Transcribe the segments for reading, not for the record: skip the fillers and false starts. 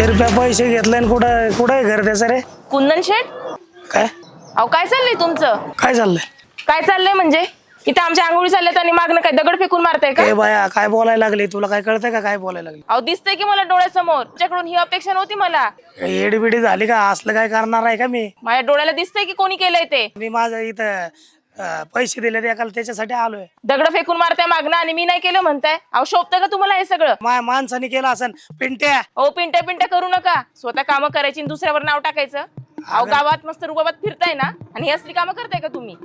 ₹100 पैसे घेतले कुठं कुठं घर त्याचं रे? कुंदन शेठ काय अहो काय चाललंय तुमचं? काय चाललंय? काय चाललंय म्हणजे इथे आमच्या आंघोळी चालल्यात आणि मागणं काय दगड फेकून मारताय का? ए बाया काय बोलायला लागली? तुला काय कळतंय का काय बोलायला लागली? अहो दिसतंय की मला डोळ्यासमोर. तुझ्याकडून ही अपेक्षा नव्हती मला. एडबिडी झाली का? असलं काय करणार आहे का मी? माझ्या डोळ्याला दिसतंय की कोणी केलंय ते. मी माझं इथं पैसे दिले एकाला त्याच्यासाठी आलोय. दगड फेकून मारताय मागणं आणि मी नाही केलं म्हणताय. अहो शोभतं का तुम्हाला हे सगळं? माझ्या माणसाने केलं असं पिंट्या. अहो पिंट्या पिंट्या करू नका. स्वतः कामं करायची आणि दुसऱ्यावर नाव टाकायचं. अहो गावात मस्त रुबाबात फिरताय ना आणि ही असली कामं करताय का तुम्ही?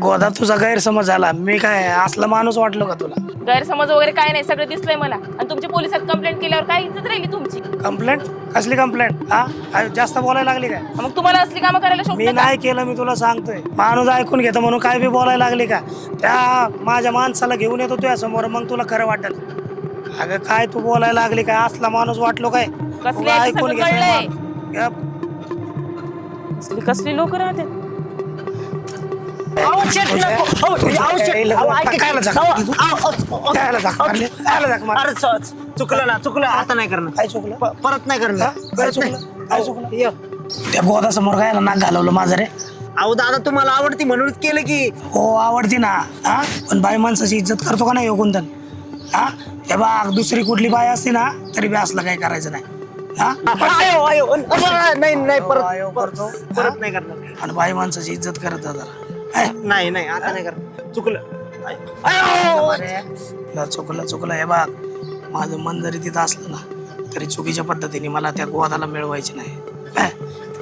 गोदा तुझा गैरसमज झाला. मी काय असला माणूस वाटलो का तुला? गैरसमज वगैरे काय नाही, सगळं दिसलंय मला. आणि तुमची पोलिसात कंप्लेंट केल्यावर काय इज्जत राहिली तुमची? कंप्लेंट? कसली कंप्लेंट? हा काय जास्त बोलायला लागली काय? मग तुम्हाला असली कामं करायला मी शोभतं का? नाही केलं, मी तुला सांगतोय. माणूस ऐकून घेतो म्हणून काय बी बोलायला लागली का? त्या माझ्या माणसाला घेऊन येतो तुझ्या समोर, मग तुला खरं वाटेल. अगं काय तू बोलायला लागली काय? असला माणूस वाटलो काय? कसले तुला आहे ते ऐकून सगळं कळलंय. घेतोय. कसली लोक राहते. चुकलं ना, चुकलं. आता नाही करणार. काय चुकलं? परत नाही करणार. काय चुकलं? काय चुकलं? त्या गोदा समोर काय नाक घालवलं माझं रे? अहो दादा तुम्हाला आवडती म्हणूनच केलं की. हो आवडती ना. हा पण बाई माणसाची इज्जत करतो का नाही हो कुंदन? हा हे बघ, दुसरी कुठली बाई असती ना तरी बी असलं काही करायचं नाही. नाही नाही परत करतो परत नाही करणार. आणि बाई माणसाची इज्जत करत जा जरा. नाही नाही आता नाही करणार. चुकलं. चुकलं चुकलं. हे बघ, माझं मन जरी तिथं असलं ना तरी चुकीच्या पद्धतीने मला त्या गोदाला मिळवायची नाही. काय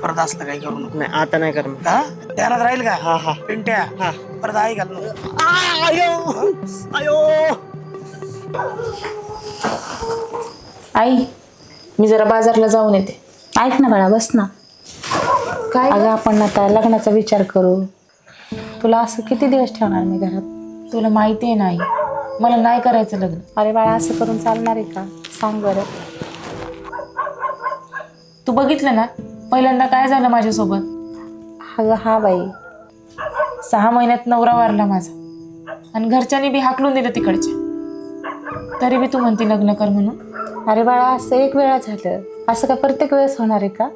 परत असलं काही करू नको. नाही आता नाही करणार. हा ध्यानात राहील का? हा हा. पिंट्या परत आई घाल नको. आई मी जरा बाजारला जाऊन येते. ऐक ना बाळा, बस ना. काय अगं आपण आता लग्नाचा विचार करू. तुला असं किती दिवस ठेवणार मी घरात? तुला माहिती आहे नाही, मला नाही करायचं लग्न. अरे बाळा, असं करून चालणार आहे का? सांग बरं. तू बघितलं ना पहिल्यांदा काय झालं माझ्यासोबत? अगं हा बाई, 6 महिन्यात नवरा वारला माझा आणि घरच्यांनी बी हाकलून दिलं तिकडच्या. तरी बी तू म्हणती लग्न कर म्हणून. अरे बाळा, असं एक वेळा झालं, असं का प्रत्येक वेळेस होणार आहे का?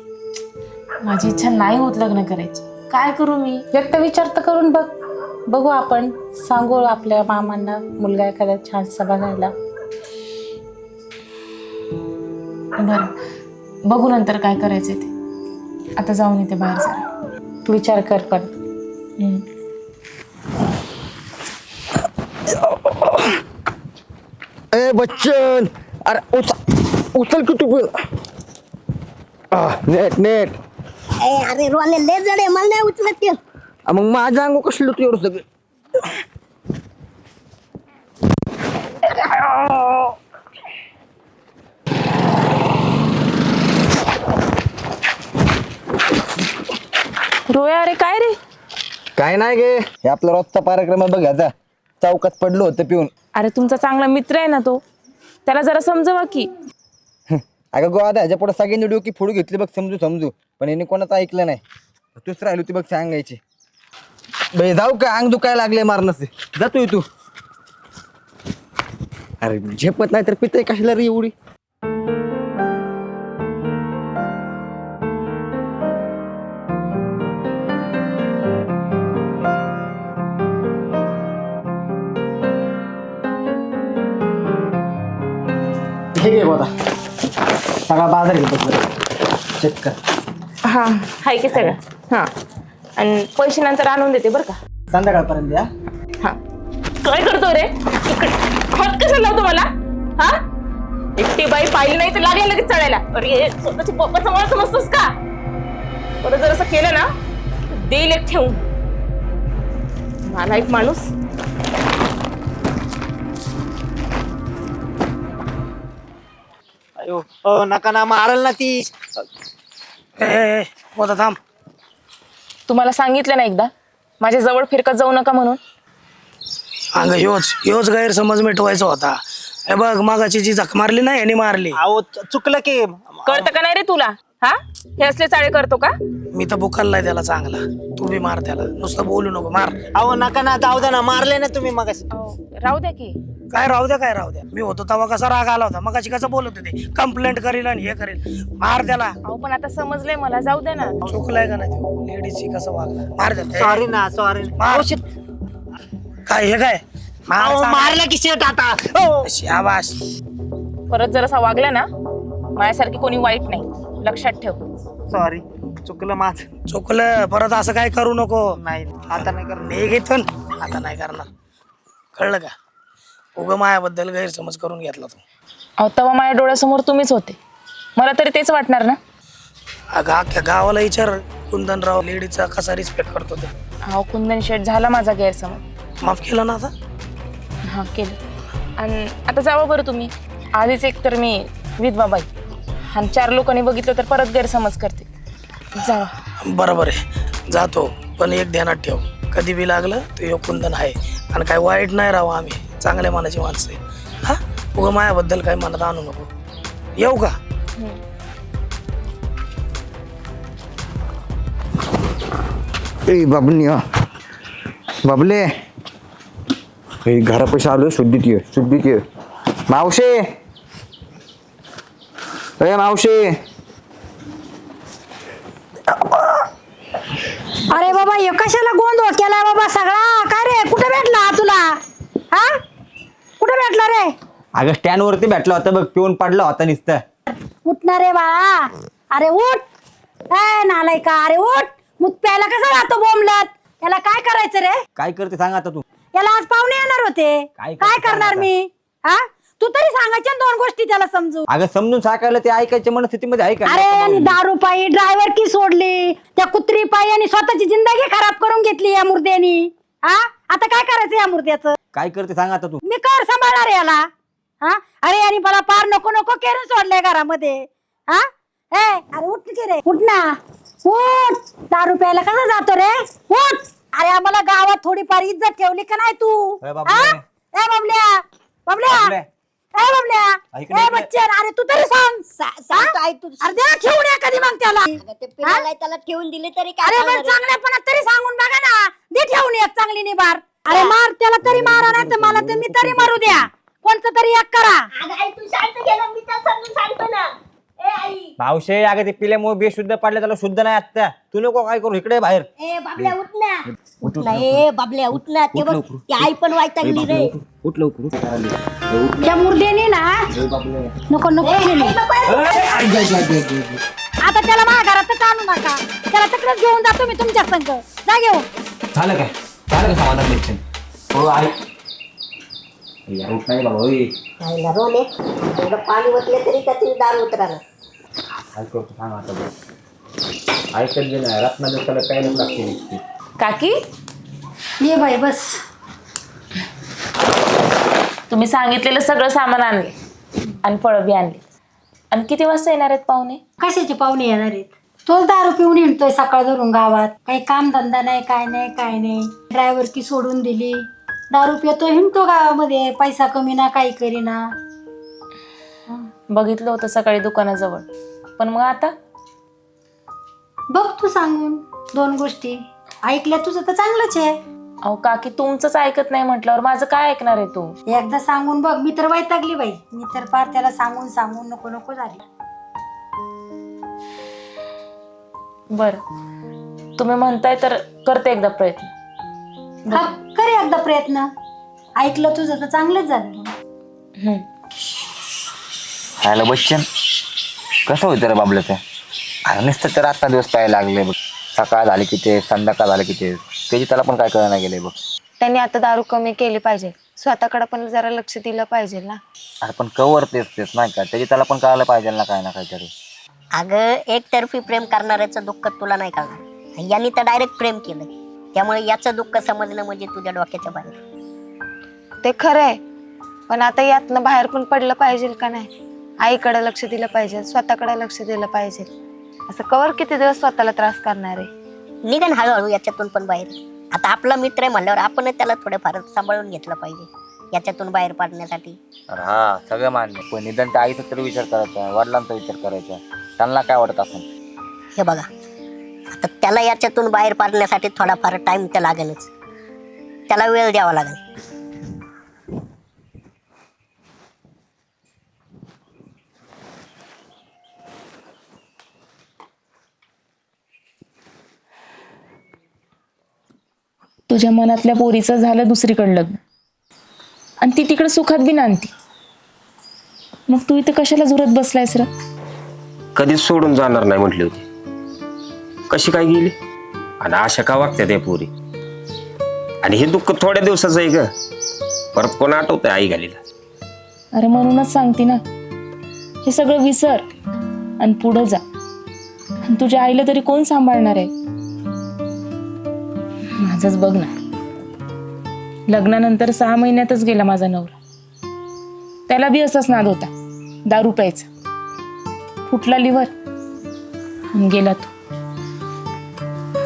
माझी इच्छा नाही होत लग्न करायची. काय करू मी? व्यक्त विचार तर करून बघ. बघू आपण, सांगू आपल्या मामांना मुलगा एखाद्या छानसा बघायला. बरं बघू नंतर काय करायचंय ते. आता जाऊन येते बाहेर जरा. विचार कर पण. ए बच्चन, अरे उचल की तू. Net net. अरे रोले लय जड आहे, मला नाही उचलत ते. मग माझ्या अंग कसलं तू एवढं सगळं? रोया अरे काय रे? काय नाही गे, हे आपला रोजचा कार्यक्रम बघायचा. चौकात पडलो होतं पिऊन. अरे तुमचा चांगला मित्र आहे ना तो, त्याला जरा समजवा की. अगं गोवा ह्याच्या पुढे सगळ्यांनी डोकी फोडू घेतली बघ, समजू समजू. पण याने कोणाचं ऐकलं नाही. तूच राहिली होती बघ सांगायची. जाऊ का? अंग दुखायला लागले मारणं. जातोय तू. अरे झेपत नाही तर पितय कशाला रे एवढी. हे घे बघा सगळा बाजार घेतो चेक कर. हां हाय की सगळं. हां आणि पैसे नंतर आणून देते बरं का. संध्याकाळपर्यंत या. हां काय करतो रे इकडे हात कशाला लावतो मला. हा एकटी बाई पाहिली नाही तर लागेल लगेच चढायला. अरे स्वतःची पप्पाचा मला समजतोस का. परत जर असं केलं ना तर देईल एक ठेवून. मला एक माणूस. अयो नका ना मारल ना ती. होता थांब. तुम्हाला सांगितलं ना एकदा माझ्या जवळ फिरकत जाऊ नका म्हणून. अगं ह्योच गैरसमज मिटवायचा होता. हे बघ मागाची जी झक मारली नाही यांनी मारली. अहो चुकलं की. कळतं का नाही रे तुला. हा हे असले चाळे करतो का. मी तर बुकाललाय त्याला चांगला. तू बी मार त्याला. नुसतं बोलू नको मार. अहो नका ना जाऊ द्या ना मारले ना तुम्ही मग. राहू द्या की. काय राहू द्या. मी होतो तेव्हा कसा राग आला होता. मगाशी कसं बोलत होते कंप्लेंट करील आणि हे करेल. मार त्याला. अहो पण आता समजलंय मला. जाऊ दे ना. चुकलाय का नाही लेडीजची कसं वागला. मार त्याला. सॉरी ना सॉरी. मार. काय हे काय मार चांगला. मारलं की शेट आता. शाबास. परत जर असा वागला ना माझ्यासारखी कोणी वाईट नाही. लक्षात ठेव. सॉरी चुकलं माझं. चुकलं परत असं काय करू नको. नाही आता नाही करणार. निघ इथून. आता नाही करणार. कळलं का. उगं मायाबद्दल गैरसमज करून घेतला तू. अहो तेव्हा माझ्या डोळ्यासमोर तुम्हीच होते. मला तरी तेच वाटणार ना. अगं अख्ख्या गावाला विचार कुंदनराव लेडीचा कसा रिस्पेक्ट करतो ते. अहो कुंदन शेठ झाला माझा गैरसमज. माफ केलं ना आता. हां केलं. आणि आता जावं बरं तुम्ही. आधीच एक तर मी विधवा बाई आणि 4 लोकांनी बघितलं तर परत गैरसमज करते. जावा. बरोबर आहे जातो. पण एक ध्यानात ठेव कधी बी लागलं तर यो कुंदन आहे. आणि काय वाईट नाही राहावं. आम्ही चांगल्या मनाची माणसं आहे. हा उगं मायाबद्दल काही मनात आणू नको. येऊ का. ए बाबले घरापाशी आलो. शुद्धीत ये मावशे. ए मावशे. अरे बाबा हे कशाला गोंधळ केलाय बाबा सगळा. काय रे कुठे भेटला तुला. हा कुठे भेटला रे. अगं स्टँड वरती भेटला होता बघ. पिऊन पडला होता नुसतं. उठणार रे बाळा. अरे उठ. नालाय का. अरे उठ. मूत प्यायला कसा राहतो बोंबलत. याला काय करायचं रे. काय करते सांग आता तू. याला आज पाहुणे येणार होते. काय काय करणार करणार आता? मी. हा तू तरी सांगायच्या 2 गोष्टी त्याला समजू. अगं समजून सांगायला ते ऐकायच्या मनस्थितीमध्ये आहे का. अरे आणि दारू पायी ड्रायव्हर की सोडली. त्या कुत्री पायी आणि स्वतःची जिंदगी खराब करून घेतली या मुर्द्यानी. हा आता काय करायचं या मुर्द्याचं. काय करते सांग आता तू. मी कर सांभाळणार याला. हा अरे आणि मला पार नको केलं सोडलंय घरामध्ये. हा अरे उठ की रे. उठ ना उठ. दारू प्यायला कसा जातो रे. उठ. अरे आम्हाला गावात थोडीफार इज्जत ठेवली का नाही तू. ए बाबल्या. ए बाबल्या. बाबल्या. ए बाबल्या. ऐक ना ए इकडे. बच्चन अरे तू तरी सांग. अरे द्या ठेवून या कधी मग त्याला. त्याला ठेवून दिले तरी अरे पण चांगल्यापणात तरी सांगून बघा ना. दे ठेवून एक चांगली निभार. अरे मार त्याला तरी मारा नाही तर मला तर मी तरी मारू द्या. कोणतं तरी एक करा. तू शांत गेला मी तर समजून सांगतो ना. ए आई मावशे अगं ते पिल्यामुळे बेशुद्ध पडले त्याला शुद्ध नाही आता. तू नको काय करू इकडे बाहेर. ए बाबल्या उठ ना. उठ ना ए बाबल्या उठ ना. ते बघ ती आई पण वाईटली रे. उठ लवकर. त्या मुर्द्याने ना नको केली. आता त्याला माझ्या घरातच आणू नका. त्याला तिकडेच घेऊन जातो मी तुमच्या संग. जा घेऊन. झालं काय समाधान लेक्शन. हो आई उठ नाही बाबा. होय आईला रोले एवढं पाणी ओतले तरी त्याची दारू उतराला. काय करतो सांग आता बघ. ऐकत जे नाही रत्नागिरी त्याला प्यायलाच लागते. काकी ये बाई बस. तुम्ही सांगितलेलं सगळं सामान आणले आणि फळं बी आणली. आणि किती वाजता येणार आहेत पाहुणे. कशाचे पाहुणे येणार आहेत. तोच दारू पिऊन हिंडतोय सकाळ धरून गावात. काही काम धंदा नाही काय नाही. ड्रायव्हर की सोडून दिली. दारू पितो हिंडतो गावामध्ये. पैसा कमी ना काही करीना. बघितलं होतं सकाळी दुकानाजवळ. पण मग आता बघ तू सांगून 2 गोष्टी ऐकल्या तुझं तर चांगलंच आहे. अहो काकी तुमचंच ऐकत नाही म्हटल्यावर माझं काय ऐकणार आहे तू? एकदा सांगून बघ. मी तर वैतागली बाई. मी तर पार त्याला सांगून सांगून नको नको झाली. बर, तुम्ही म्हणताय तर करते एकदा प्रयत्न. हा, कर एकदा प्रयत्न. ऐकलं तुझं तर चांगलंच झालं. हम्म. खायला बच्चन कसं होतं रे बाबल्याचं? अरे नुसतं तर आत्ता दिवस प्यायला लागले बघ. सकाळ झाली की ते, संध्याकाळ झाली की ते, त्याची त्याला पण काय कळना गेलंय बघ. त्यांनी आता दारू कमी केली पाहिजे, स्वतःकडे पण जरा लक्ष दिलं पाहिजे ना. अरे पण कवर तेच तेच नाही का, त्याची त्याला पण कळायला पाहिजे ना काय ना काहीतरी. अगं एकतर्फी प्रेम करणाऱ्याचं दुःख तुला नाही कळणार. यांनी तर डायरेक्ट प्रेम केलं, त्यामुळे याचं दुःख समजणं म्हणजे तुझ्या डोक्याच्या बाहेर. ते खरं आहे, पण आता यातनं बाहेर पण पडलं पाहिजे का नाही? आईकडे लक्ष दिलं पाहिजे, स्वतःकडे लक्ष दिलं पाहिजे. असं कवर किती दिवस स्वतःला त्रास करणार आहे? निघन हळूहळू याच्यातून पण बाहेर. आता आपला मित्र आहे म्हणल्यावर आपणच त्याला थोडंफार सांभाळून घेतलं पाहिजे याच्यातून बाहेर पाडण्यासाठी. अरे हा सगळं मान्य, पण निदान त्या आईचा तरी विचार करायचा, वडिलांचा विचार करायचा. त्यांना काय वाटत असेल हे बघा, आता त्याला याच्यातून बाहेर पाडण्यासाठी थोडाफार टाइम तर लागेलच. त्याला वेळ द्यावा लागेल. तुझ्या मनातल्या पोरीचं झालं दुसरीकडे लग्न, आणि ती तिकडे सुखात बी नांदती. मग तू इथं कशाला जुरत बसलायस र? कधीच सोडून जाणार नाही म्हटली होती. कशी काय गेली आणि अशा का वागत्या त्या पोरी? आणि हे दुःख थोड्या दिवसाचं आहे ग, परत कोण आठवतंय आई घालीला? अरे म्हणूनच सांगते ना, हे सगळं विसर आणि पुढं जा. आणि तुझ्या आईला तरी कोण सांभाळणार आहे? माझंच बघ ना, लग्नानंतर 6 महिन्यातच गेला माझा नवरा. त्याला बी असाच नाद होता, दारू प्यायचा. फुटला लिव्हर आणि गेला तो.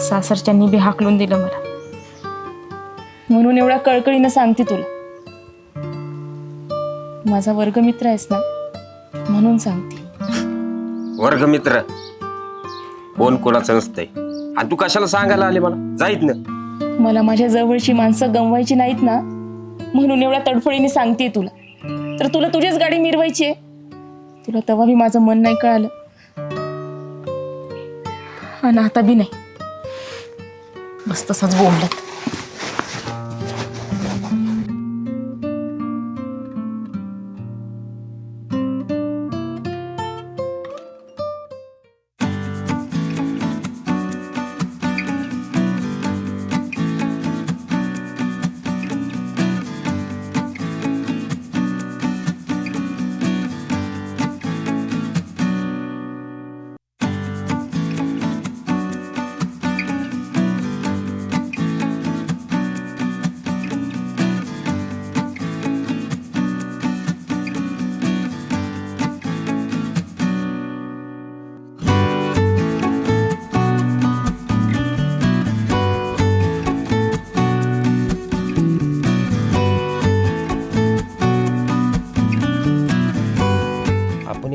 सासरच्यांनी बी हाकलून दिलं मला. म्हणून एवढ्या कळकळीनं सांगते तुला, माझा वर्गमित्र आहेस ना, म्हणून सांगते. वर्गमित्र कोण कोणाचं नसतंय, आणि तू कशाला सांगायला आले मला? जाईत ना. मला माझ्या जवळची माणसं गमवायची नाहीत ना, म्हणून एवढ्या तडफडीने सांगते तुला. तर तुला तुझीच गाडी मिरवायची आहे. तुला तेव्हा बी माझं मन नाही कळालं, आणि आता बी नाही. बस तसंच बोलत.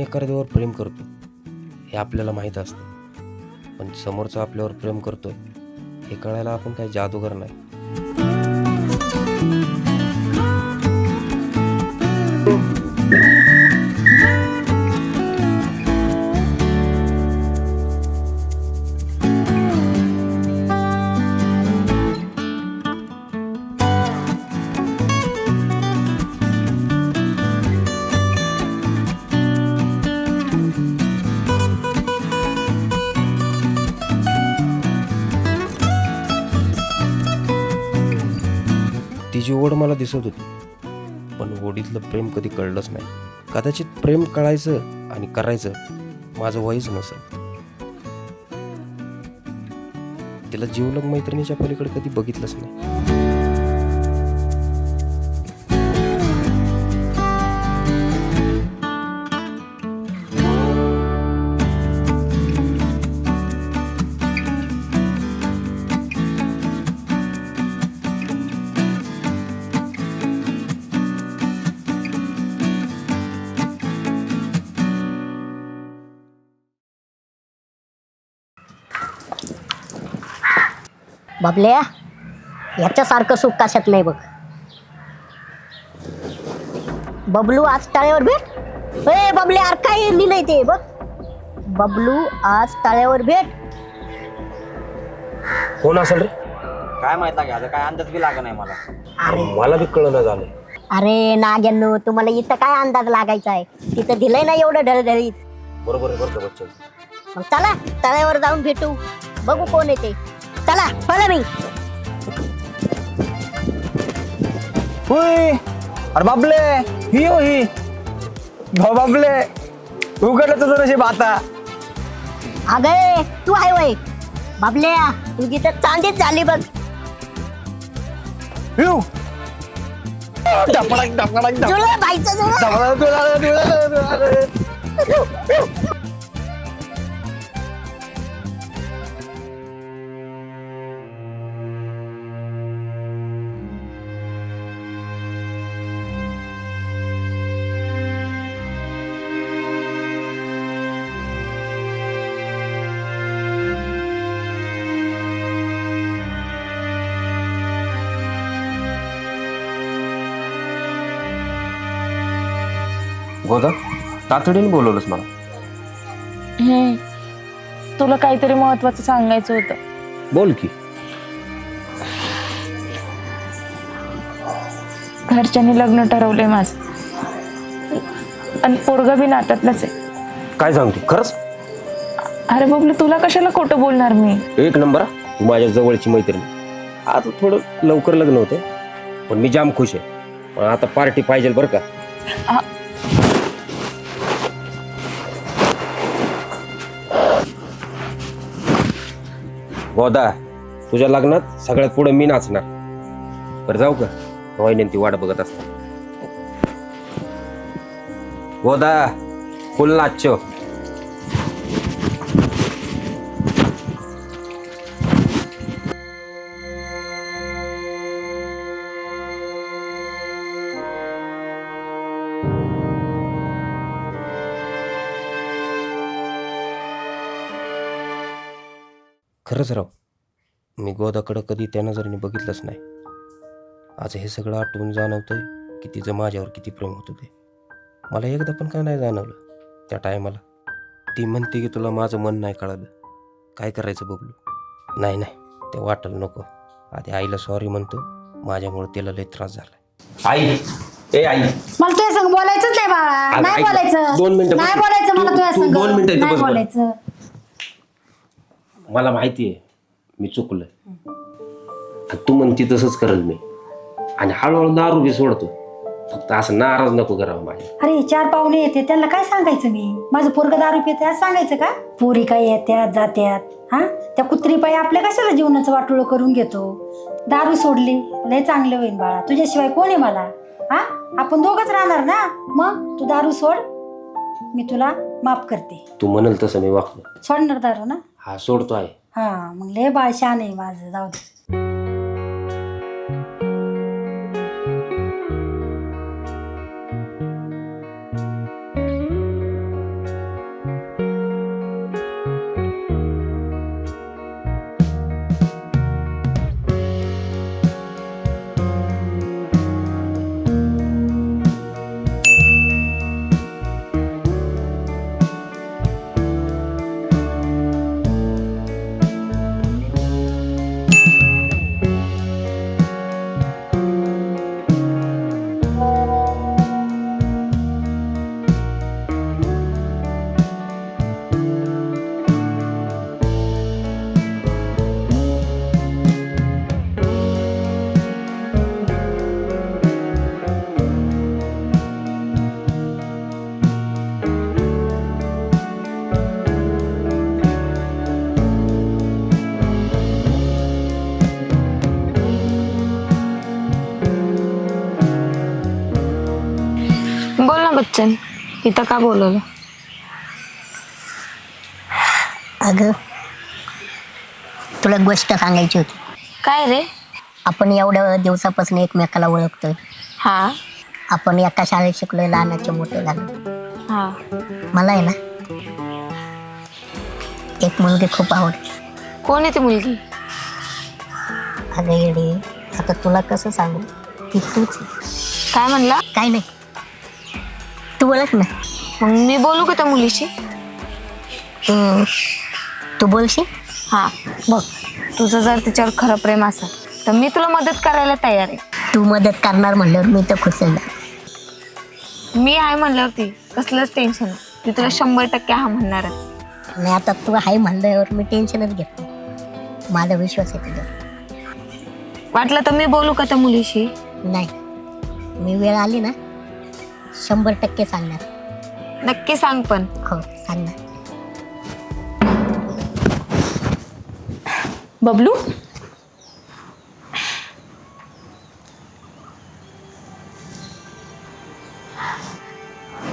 एखाद्यावर प्रेम करतो हे आपल्याला माहीत असतं, पण समोरचा आपल्यावर प्रेम करतोय हे कळायला आपण काही जादूगर नाही. तिची ओढ मला दिसत होती, पण ओढीतलं प्रेम कधी कळलंच नाही. कदाचित प्रेम कळायचं आणि करायचं माझं वयच नसेल. तिला जीवलग मैत्रिणीच्या पलीकडे कधी बघितलंच नाही. बाबल्या, याच्यासारखं सुख कशात नाही बघ. बबलू आज तळ्यावर भेट. ए बबले अरे काय लिहिलंय ते बघ. बबलू आज तळ्यावर भेट. कोण असेल रे? काय माहित लागे आता काय अंदाज बी लागा नाही मला. मला बी कळलं झालं. अरे नाग्यांनो तुम्हाला इथं काय अंदाज लागायचा आहे. तिथं दिलंय ना एवढं ढळढळीत. बरोबर आहे बरं का बच्चन. मग चला तळ्यावर जाऊन भेटू. बघू कोण येते. चला फॉलो मी. होय अरे बाबले ही हो ही भाऊ बाबले उघडलं तुझं नशीब आता. अगं तू आहे वय बाबल्या तुझी तर चांदीच झाली बघ. येऊ डपडक डपडक जुळलं बाईचं जुळलं. गोदा तातडीने बोलवलंस मला. तुला काहीतरी महत्वाचं सांगायचं होतं. बोल की. घरच्यांनी लग्न ठरवलंय माझं आणि पोरगा बी नात्यातलंच आहे. काय सांगतो खरंच? अरे बबलू तुला कशाला खोटं बोलणार मी. एक नंबर हा. तू माझ्या जवळची मैत्रिणी. आता थोडं लवकर लग्न होते पण मी जाम खुश आहे. पण आता पार्टी पाहिजे बरं का. गोदा तुझ्या लग्नात सगळ्यात पुढे मी नाचणार. बरं जाऊ का? रोहिणी ती वाट बघत असतात. गोदा फुल नाचो. खरंच राव मी गोदाकडं कधी त्या नजरेने बघितलंच नाही. आज हे सगळं आठवून जाणवतंय की तिचं माझ्यावर किती प्रेम होतं ते. मला एकदा पण का नाही जाणवलं त्या टायमाला. ती म्हणते की तुला माझं मन नाही कळालं. काय करायचं बबलू? नाही नाही ते वाटायला नको. आधी आईला सॉरी म्हणतो. माझ्यामुळे तिला लय त्रास झाला. आई ए आई मला तुझ्या संग बोलायचंच नाही बाळा. अगं, नाही ऐक, बोलायचं. 2 मिनिटं नाही बस. बोलायचं मला तू- तुझ्या तू संग. 2 मिनिटं इथं नाही बस बरं. बोलायचं. मला माहिती आहे मी चुकलं आणि तू म्हणती तसंच करेल मी. आणि हळूहळू दारू बी सोडतो. फक्त असं नाराज नको करावं माझ्या. अरे 4 पाहुणे येते त्यांना काय सांगायचं मी. माझं पोरग दारू पिते आज सांगायचं का. पोरी काय येत्यात जात्यात. हा त्या कुत्री पायी आपल्या कशाला जीवनाचं वाटोळं करून घेतो. दारू सोडली लय चांगलं होईल बाळा. तुझ्याशिवाय कोण आहे मला. हा आपण दोघच राहणार ना. मग तू दारू सोड मी तुला माफ करते. तू म्हणेल तसं मी वागतो. सोडणार दारू ना. हा सोडतो आहे. हा मग लय बाळ शान आहे माझं. जाऊ दे. बोल ना बच्चन इथं का बोलवलं. अगं तुला गोष्ट सांगायची होती. काय रे. आपण एवढ्या दिवसापासून एकमेकाला ओळखतोय. हा आपण एका शाळेत शिकलोय. लहानाचे मोठे झालो. हा मला आहे ना एक मुलगी खूप आवडते. कोण आहे ती मुलगी. अगं येडी आता तुला कसं सांगू की तूच आहे. काय म्हणला? काय नाही, तू बोलत ना. मग मी बोलू का त्या मुलीशी? तू बोलशील? हा बघ, तुझं जर तिच्यावर खरं प्रेम असेल तर मी तुला मदत करायला तयार आहे. तू मदत करणार म्हणल्यावर मी तर खुश आहे. मी आहे म्हणल्यावरती कसलंच टेन्शन नाही. ती तुला 100% हा म्हणणारच. आणि आता तू आहे म्हणल्यावर मी टेन्शनच घेत नाही. माझा विश्वास आहे तुझ्यावर. वाटलं तर मी बोलू का त्या मुलीशी? नाही, मी वेळ आली ना 100% सांगणार. नक्की सांग पण. हो सांगणार. बबलू,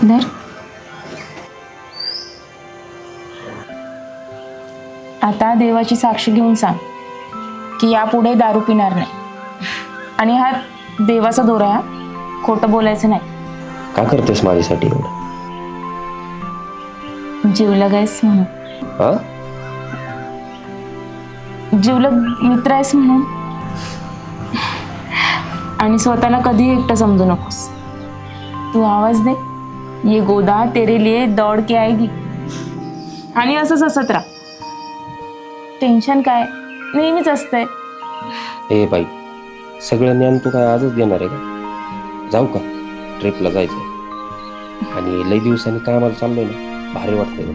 धर. आता देवाची साक्षी घेऊन सांग की यापुढे दारू पिणार नाही. आणि हा देवाचा दोरा आहे, हा. खोटं बोलायचं नाही. का करतेस माझ्यासाठी एवढं? जीवलग आहेस म्हणून. हा? जीवलग मित्र आहेस म्हणून. आणि स्वतःला कधीही एकटं समजू नकोस. तू आवाज दे, ये गोदा तेरे लिए दौड के आएगी. आणि असंच हसत राहा. टेन्शन काय नेहमीच असतंय. ए बाई, सगळं ज्ञान तू काय आजच देणार आहे का? जाऊ का ट्रिपला जायचं? आणि लई दिवसांनी कामाला चाललोय ना, भारी वाटतंय बघ.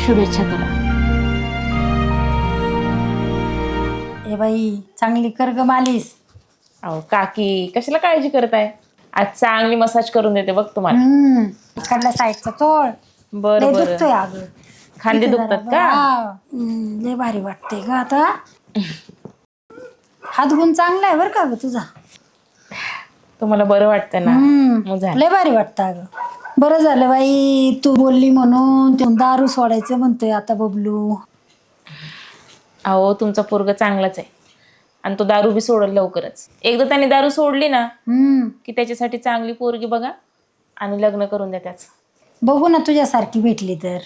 शुभेच्छा तुला. ए बाई, चांगली कर ग मालिश. अहो काकी, कशाला काळजी करताय? आज चांगली मसाज करून देते बघ तुम्हाला. इकडल्या साईडचा तोड बरं लय बरं. दुखतोय अगं. खांदे इथे दुखतात जरा का? लय भारी वाटते ग आता. हात गुण चांगला आहे बरं का ग तुझा. तुम्हाला बरं वाटतं ना? मग झालं. लय भारी वाटतं अगं. बरं झालं बाई तू बोलली म्हणून. तू दारू सोडायचं म्हणतोय आता बबलू. अहो तुमचा पोरग चांगलाच आहे आणि तो दारू बी सोडल लवकरच. एकदा त्याने दारू सोडली ना की त्याच्यासाठी चांगली पोरगी बघा आणि लग्न करून द्या त्याचं. बघू ना तुझ्यासारखी भेटली तर.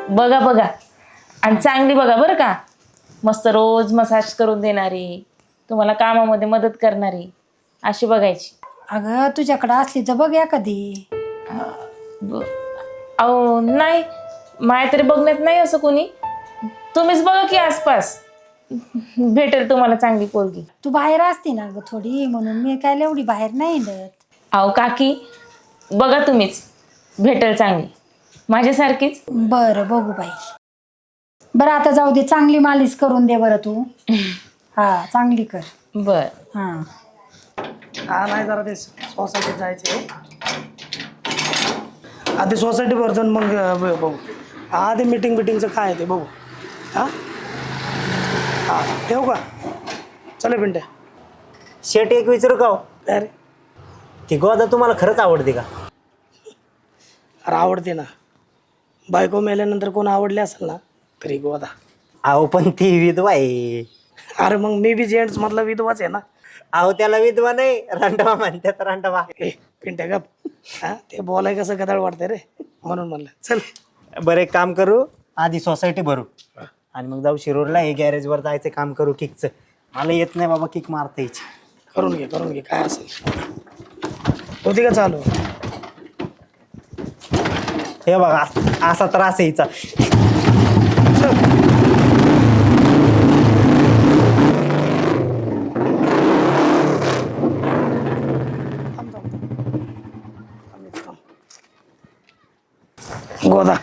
बघा बघा आणि चांगली बघा बरं का. मस्त रोज मसाज करून देणारी, तुम्हाला कामामध्ये मदत करणारी अशी बघायची. अगं तुझ्याकडे असली तर बघ एखादी. अहो नाही, माया तरी बघण्यात नाही असं कोणी. तुम्हीच बघा की आसपास भेटेल तुम्हाला चांगली पोरगी. तू बाहेर असती ना ग थोडी, म्हणून मी काय एवढी बाहेर नाही येत. अहो काकी बघा तुम्हीच, भेटेल चांगली माझ्यासारखीच. बरं बघू बाई. बरं आता जाऊ दे, चांगली मालिश करून दे बरं तू. हा चांगली कर. बर. हा हा नाही जरा ते सोसायटीत जायचे. आधी सोसायटी भरतो मग बघू. आधी मिटिंगचं काय आहे ते बघू. हा हा ठेवू का? चला पिंट्या. शेट एक विचारू का हो? काय रे? ती गोदा तुम्हाला खरंच आवडते का? अरे आवडते ना. बायको मेल्यानंतर कोण आवडले असेल ना तरी गोदा. अहो पण ती विधवा आहे. अरे मग मी बी जेंट्स मधला विधवाच आहे ना. अहो त्याला विधवा नाही, रंडवा म्हणतात रंडवा. ए पिंट्या गप. हा ते बोलाय कसं गदाळ वाटतंय रे, म्हणून म्हणलं चल. बरं एक काम करू, आधी सोसायटी भरू आणि मग जाऊ शिरूरला हे गॅरेजवर जायचं काम करू किकचं. मला येत नाही बाबा किक मारता यायची. करून घे काय असेल. होती का चालू? हे बघा असा त्रास यायचा. गोदा.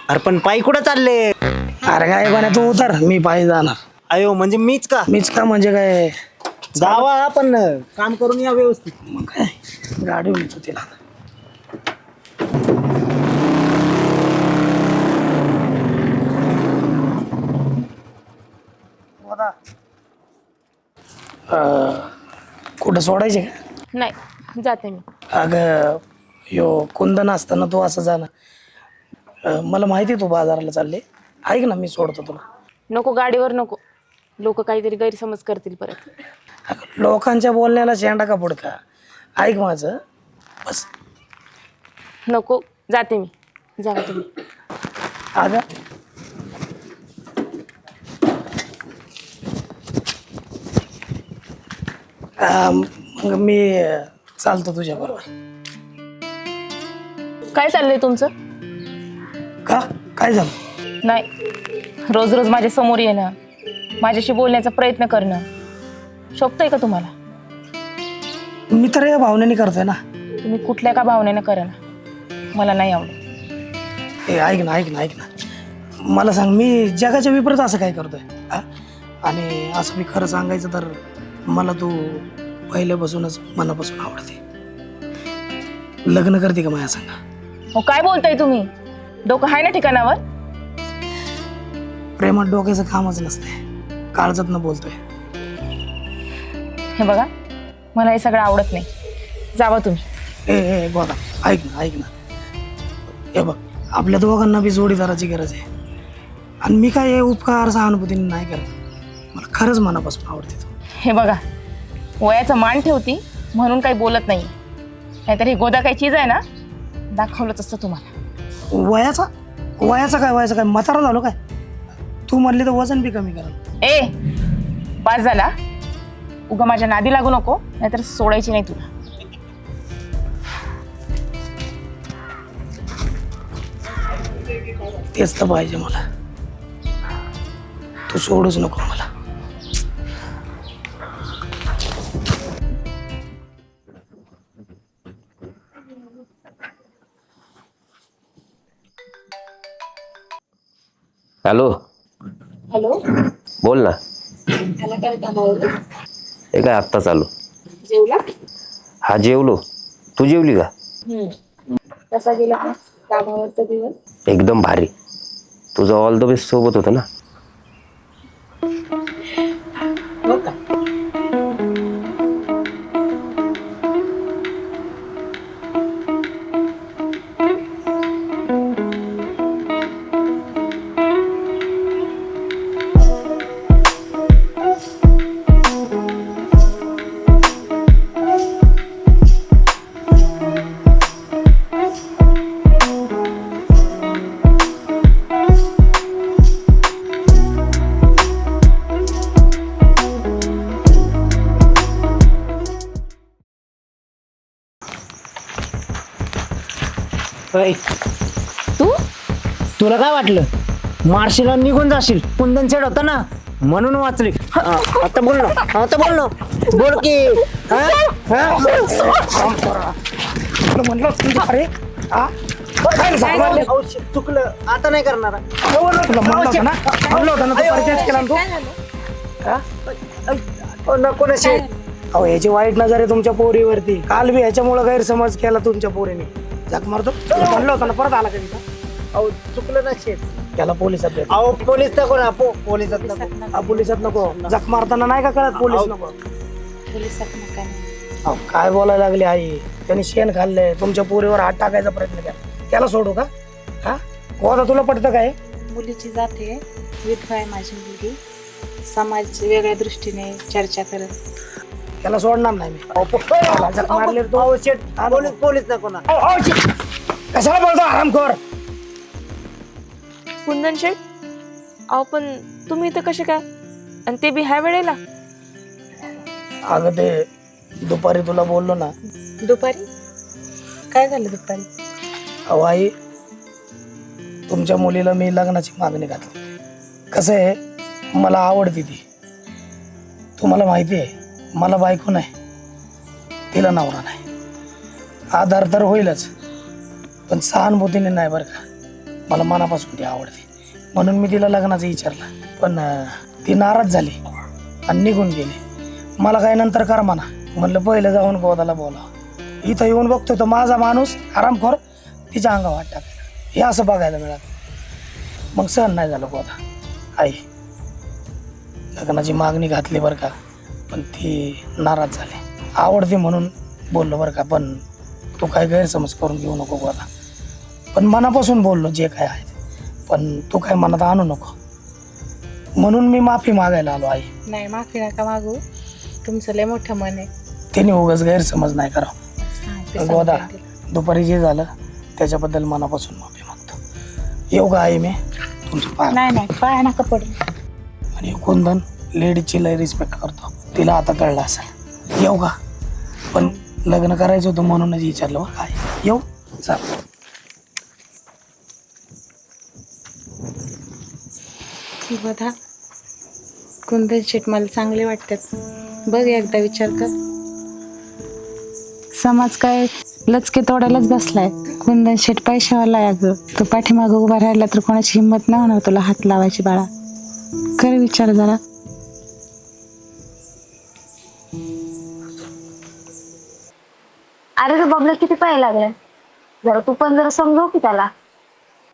अरे पण पायी कुठं चालले? अरे काय बना तू उतर, मी पायी जाणार. अयो म्हणजे मीच का? मीच का म्हणजे काय? जावा आपण काम करून या व्यवस्थित. मग काय गाडी उलटू तिला. गोदा. कुठं सोडायचे का? नाही जाते मी. अगं यो कुंदन असताना तू असं जाणं. मला माहिती तू बाजाराला चालले. ऐक ना मी सोडतो तुला. नको गाडीवर नको, लोक काहीतरी गैरसमज करतील परत. अगं लोकांच्या बोलण्याला शेंडा का पुडका. ऐक माझं बस. नको जाते मी, जा तुम्ही. अगं मग मी चालतो तुझ्या बरोबर. काय चाललंय तुमचं? का काय झालं? नाही, रोज रोज माझ्या समोर येणं, माझ्याशी बोलण्याचा प्रयत्न करणं शोभतंय का तुम्हाला? मी तर या भावनेने करतोय ना. तुम्ही कुठल्या का भावनेनं करा ना, मला नाही आवडत. ए ऐक ना ऐक ना ऐक ना, मला सांग मी जगाच्या विपरीत असं काय करतोय हा? आणि असं मी खरं सांगायचं तर मला तू पहिल्यापासूनच मनापासून आवडते. लग्न करते का माझ्या सांगा? हो काय बोलताय तुम्ही? डोकं आहे ना ठिकाणावर? प्रेमात डोक्याचं कामच नसते, काळजात न बोलतोय. हे बघा, मला हे सगळं आवडत नाही. जावा तुम्ही. ए गोदा ऐक ना ऐक ना, हे बघ आपल्या दोघांना बी जोडीदाराची गरज आहे. आणि मी काय हे उपकार सहानुभूतीने नाही करत, मला खरंच मनापासून आवडते तू. हे बघा, वयाचा मान ठेवती म्हणून काही बोलत नाही, नाहीतर ही गोदा काही चीज आहे ना, दाखवलंच असतं तुम्हाला. वयाचा वयाचं काय म्हातारा झालो काय? तू म्हणली तर वजन बी कमी करा. ए बास झाला, उगा माझ्या नादी लागू नको, नाहीतर सोडायची नाही तुला. तेच तर पाहिजे मला, तू सोडूच नको मला. हॅलो हॅलो, बोल ना. त्याला काय कामावर? हे काय आत्ता चालू? जेवला? हा जेवलो. तू जेवली का? कसा गेला कामावरचा दिवस? एकदम भारी. तुझं ऑल द बेस्ट सोबत होतं ना. हो का? तुला काय वाटलं मारशील आणि निघून जाशील? कुंदन सेट होता ना म्हणून वाचली. आता बोल ना बोल की. म्हणलं अरे हा चुकलं, आता नाही करणार. तुला म्हणलं होतं ना, म्हणलं होतं ना तू परचेस केला ना तू. नको ना शेट. अहो याची वाईट नजर आहे तुमच्या पोरीवरती. काल बी ह्याच्यामुळे गैरसमज केला तुमच्या पोरीने. जग मारतो म्हणलं होतं ना, परत आला कधी का? अहो चुकलं ना शेट. त्याला पोलिसात भेट. अहो पोलीस नको ना, पोलिसात नको. पोलिसात नको. जग मारताना नाही का कळत पोलीस नको? पोलिसात नका नाही. अहो काय बोलायला लागली आई? त्यांनी शेण खाल्लंय, तुमच्या पोरीवर हात टाकायचा प्रयत्न केला. त्याला सोडू का? हा गोदा तुला पटतं काय? मुलीची जाते, विधवा आहे माझी मुलगी, समाज वेगळ्या दृष्टीने चर्चा करत. त्याला सोडणार नाही मी. जग मारले तो पोलीस नको ना. कशाला बोलतो आरामखोर? कुंदन शेठ, अहो पण तुम्ही इथं कसे काय, आणि ते बी ह्या वेळेला? अगं ते दुपारी तुला बोललो ना. दुपारी काय झालं? दुपारी अहो आई, तुमच्या मुलीला मी लग्नाची मागणी घातली. कसं आहे, मला आवडते ती. तुम्हाला माहिती आहे मला बायको नाही, तिला नवरा नाही. आधार तर होईलच, पण सहानुभूतीने नाही बरं का. मला मनापासून ती आवडते, म्हणून मी तिला लग्नाचं विचारलं. पण ती नाराज झाली आणि निघून गेली. मला काय नंतर कर म्हणा, म्हणलं पहिलं जाऊन गोदाला बोला. इथं येऊन बघतो तर माझा माणूस आरामखोर तिच्या अंगावर हात टाकायला. हे असं बघायला मिळालं. मग सहन नाही झालं गोदा. आई लग्नाची मागणी घातली बरं का, पण ती नाराज झाली. आवडते म्हणून बोललो बरं का, पण तू काय गैरसमज करून घेऊ नको गोदा. पण मनापासून बोललो जे काय आहे, पण तू काय मनात आणू नको. म्हणून मी माफी मागायला आलो आई. नाही, माफी नका मागू, तुमचं लय मोठं मन आहे. तिने उगाच गैरसमज नाही करावं. सांगते गोदा तिला. दुपारी जे झालं त्याच्याबद्दल मनापासून माफी मागतो. येऊ का आई मी तुमच्या पाय नाही नाही पाया नका पडू. आणि कुंदन लेडीजची लय रिस्पेक्ट करतो, तिला आता कळलं असेल. येऊ का? पण लग्न करायचं होतं म्हणूनच विचारलं बरं काय. येऊ चाल. की बघा कुंदन शेट मला चांगले वाटतात. बघ एकदा विचार कर. समाज काय लचके तोडायलाच बसलाय. कुंदन शेट पैशावाला आहे अगं. तो पाठीमागं उभा राहिला तर कोणाची हिंमत नाही होणार तुला हात लावायची बाळा. कर विचार जरा. अरे तो बबला किती पाहायला लागलाय, जरा तू पण जरा समजाव की त्याला.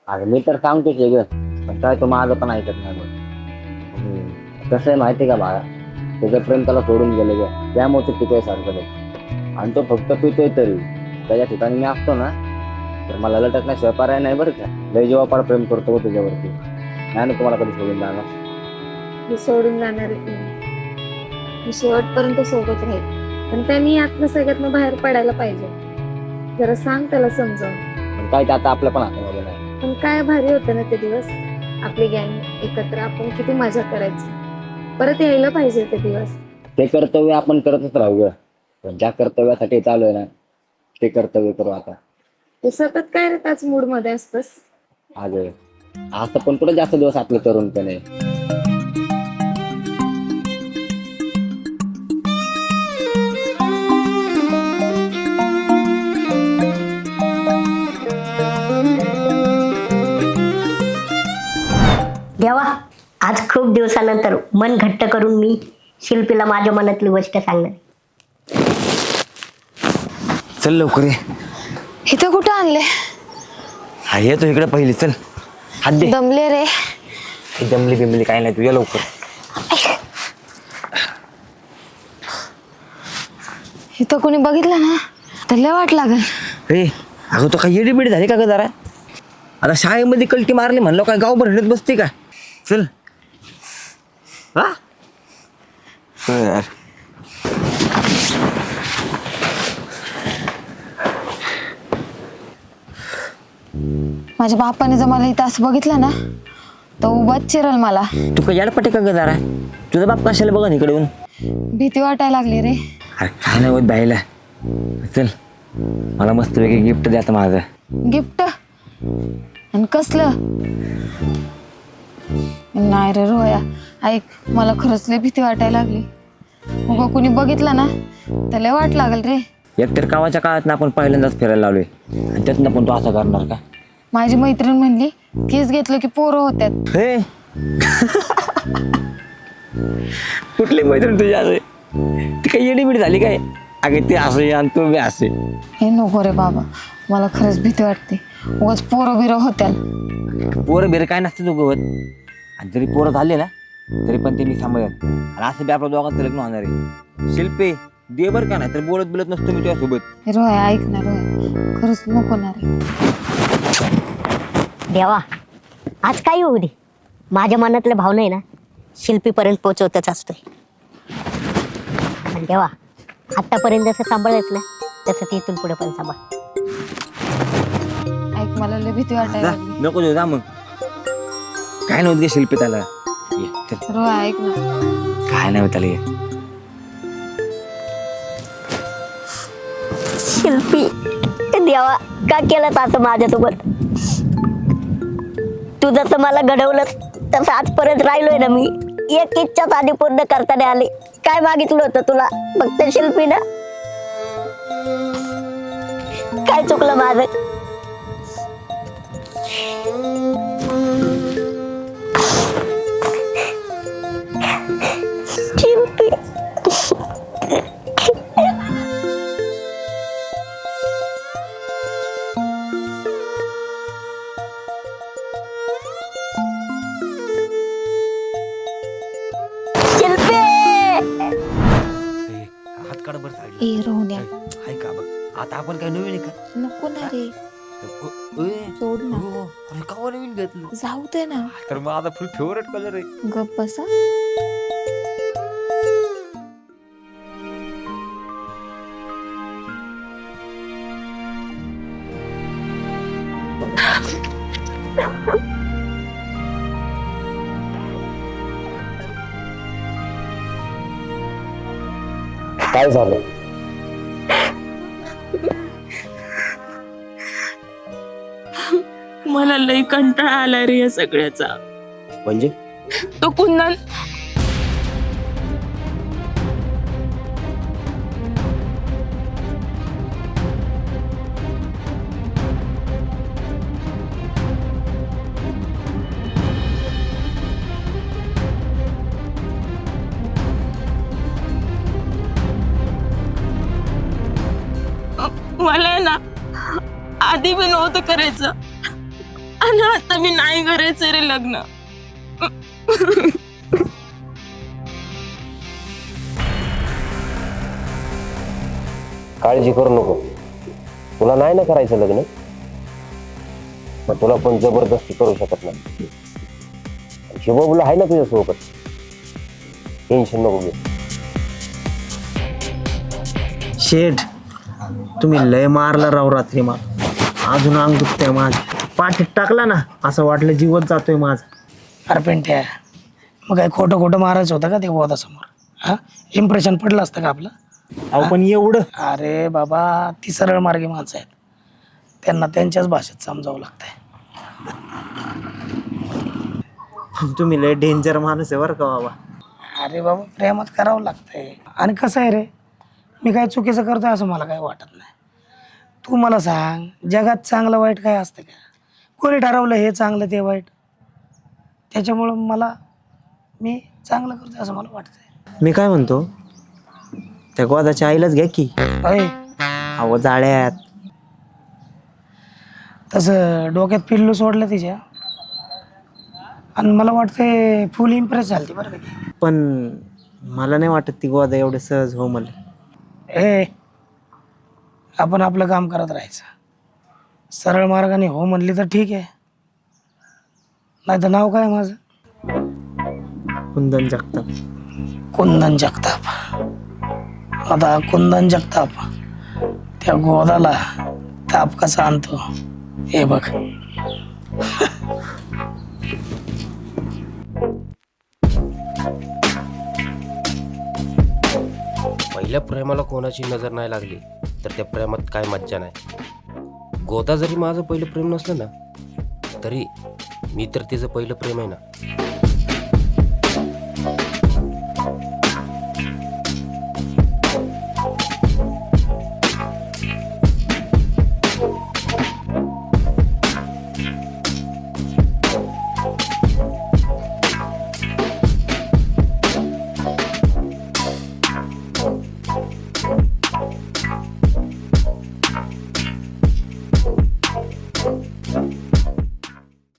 अरे मी तर सांगतोच आहे ग, पण काय तो माझं पण ऐकत नाही बघ. कसं आहे माहिती आहे का बाळा, त्याचं प्रेम त्याला सोडून गेले ग, त्यामुळे ते पितोय सारखं बघ. आणि तो फक्त पितोय तरी त्याच्या ठिकाणी मी असतो ना तर मला लटकण्याशिवाय पर्याय नाही बरं का. लय जेव्हा प्रेम करतो तुझ्यावरती, नाही ना तुम्हाला कधी सोडून जाणार. मी सोडून जाणार आहे, मी शेवटपर्यंत सोबत राहील, पण त्यांनी आतलं सगळ्यातनं बाहेर पडायला पाहिजे. जरा सांग त्याला समजावून. पण काय ते आता आपल्या पण हातामध्ये नाही. पण काय भारी होतं ना ते दिवस, आपली गँग एकत्र आपण किती मजा करायची. परत यायला पाहिजे ते दिवस. ते कर्तव्य आपण करतच राहू ग, पण ज्या कर्तव्यासाठी चालू आहे ना ते कर्तव्य करू आता. तू सतत काय रे त्याच मूड मध्ये असतोस. आज पण कुठे जास्त दिवस आपलं तरुण पण आहे. देवा, आज खूप दिवसानंतर मन घट्ट करून मी शिल्पीला माझ्या मनातली गोष्ट सांगणार. चल लवकर ये. इथं कुठं आणले, हा येतो इकडे पहिली. चल हात दे. दमले रे. दमली बिमली काय नाही, तू ये लवकर. इथं कोणी बघितलं ना तर लय वाट लागल. अगं तो काय येडी बिडी झाली का ग जरा. आता शाळेमध्ये कलटी मारली म्हणलो काय गावभर हिंडत बसते का. चल हा माझ्या बापाने जर मला इथं असं बघितलं ना तर उभाच चिरल मला. तू काय याडपटे का ग जरा. तुझा बाप कशाला बघा इकडे येऊन. भीती वाटायला लागली रे. अरे काय नाही होत बाईला. चल मला मस्त वेगळी गिफ्ट द्या आता माझं. गिफ्ट आणि कसलं. नाही रे रोया, ऐक मला खरंच लय भीती वाटायला लागली. उगा कुणी बघितलं ना तर लय वाट लागल रे. एकतर कावाच्या काळात ना आपण पहिल्यांदाच फिरायला लावलोय आणि त्यातनं पण तू असं करणार का. माझी मैत्रीण म्हणली केस घेतलं की पोरं होत्यात. हे कुठली मैत्रीण तुझी असे. ती काही येडीबिडी झाली काय. अगे ते असे आणि तू बी असे. हे नको रे बाबा, मला खरंच भीती वाटते. उगाच पोरं बिरं होत्याल. पोरं बिरं काय नसते तू गवत. आणि जरी पोरं झाले ना तरी पण ते मी सांभाळत. आणि असं बी आपल्या दोघांचं लग्न होणार आहे. शिल्पे दे बरं का, नाही तर बोलत बोलत नसतो मी तुझ्यासोबत. रोया ऐक ना रोया, खरंच नको ना रे. देवा, आज काही होऊ दे, माझ्या मनातल्या भावना आहे ना शिल्पीपर्यंत पोहोचवतच असतोय. आणि देवा, आतापर्यंत जसं सांभाळत ना तसं इथून पुढे पण सांभाळ. ऐक मला लय भीती वाटायला लागली. नको देऊ जा मग. काय नव्हतं गे शिल्पी त्याला. ये, चल. रोया ऐक ना. काय नाही होत त्याला. ये. शिल्पी, देवा का केलं असं माझ्यासोबत. तू जसं मला घडवलं तसं आजपर्यंत राहिलोय ना मी. एक इच्छा आधी पूर्ण करताना आली. काय मागितलं होतं तुला फक्त शिल्पी ना. काय चुकलं माझं. शिल्पी हात काढ बरं साईडला. ए रोहन्या, हाय का बघ. आता आपण काय नवीन आहे का. नको ना रे, सोड ना. अरे का नवीन घेतलं. जाऊ दे ना. तर माझा फुल फेवरेट कलर आहे. गप्प बसा. काय झालं? मला लई कंटाळा आलाय रे या सगळ्याचा. म्हणजे तो कुंदन मला आहे ना आधी बी नव्हतं करायचं आणि आता मी नाही करायचं रे लग्न. काळजी करू नको, तुला नाही ना करायचं लग्न, मग तुला पण जबरदस्ती करू शकत नाही. शिवबाबूला आहे ना तुझ्या सोबत, टेन्शन नको घे. शेठ, तुम्ही लय मारला राव रात्री मला. अजून अंग दुखतंय माझं. पाठीत टाकला ना असं वाटलं जीवच जातोय माझा. अरे पेंट्या, मग काय खोटं खोटं मारायचं होतं का ते गोदासमोर? हा, इम्प्रेशन पडलं असतं का आपलं? अहो पण एवढं अरे बाबा, ती सरळ मार्गी माणसं आहेत, त्यांना त्यांच्याच भाषेत समजावं लागतंय. तुम्ही लय डेंजर माणूस आहे बरं का बाबा. अरे बाबा, प्रेमात करावं लागतंय. आणि कसं आहे रे, मी काय चुकीचं करतोय असं मला काय वाटत नाही. तू मला सांग, जगात चांगलं वाईट काय असतं का? कोणी ठरवलं हे चांगलं ते वाईट? त्याच्यामुळं मी चांगलं करतोय असं मला वाटतंय. मी काय म्हणतो, त्या गोदाच्या आईलाच घ्या की. अय, अहो जाळ्यात. तसं डोक्यात पिल्लू सोडलं तिच्या, आणि मला वाटतंय फुल इम्प्रेस झाली बरं का ती. पण मला नाही वाटत ती गोदा एवढे सहज हो मला. आपण आपलं काम करत राहायचं. सरळ मार्गाने हो म्हणली तर ठीक आहे, नाही तर नाव काय माझं? कुंदन जगताप. कुंदन जगताप. आता कुंदन जगताप त्या गोदाला ताप कसा आणतो हे बघ. पहिल्या प्रेमाला कोणाची नजर नाही लागली तर त्या प्रेमात काय मज्जा नाही. गोदा जरी माझं पहिलं प्रेम नसलं ना, तरी मी तर तिचं पहिलं प्रेम आहे ना.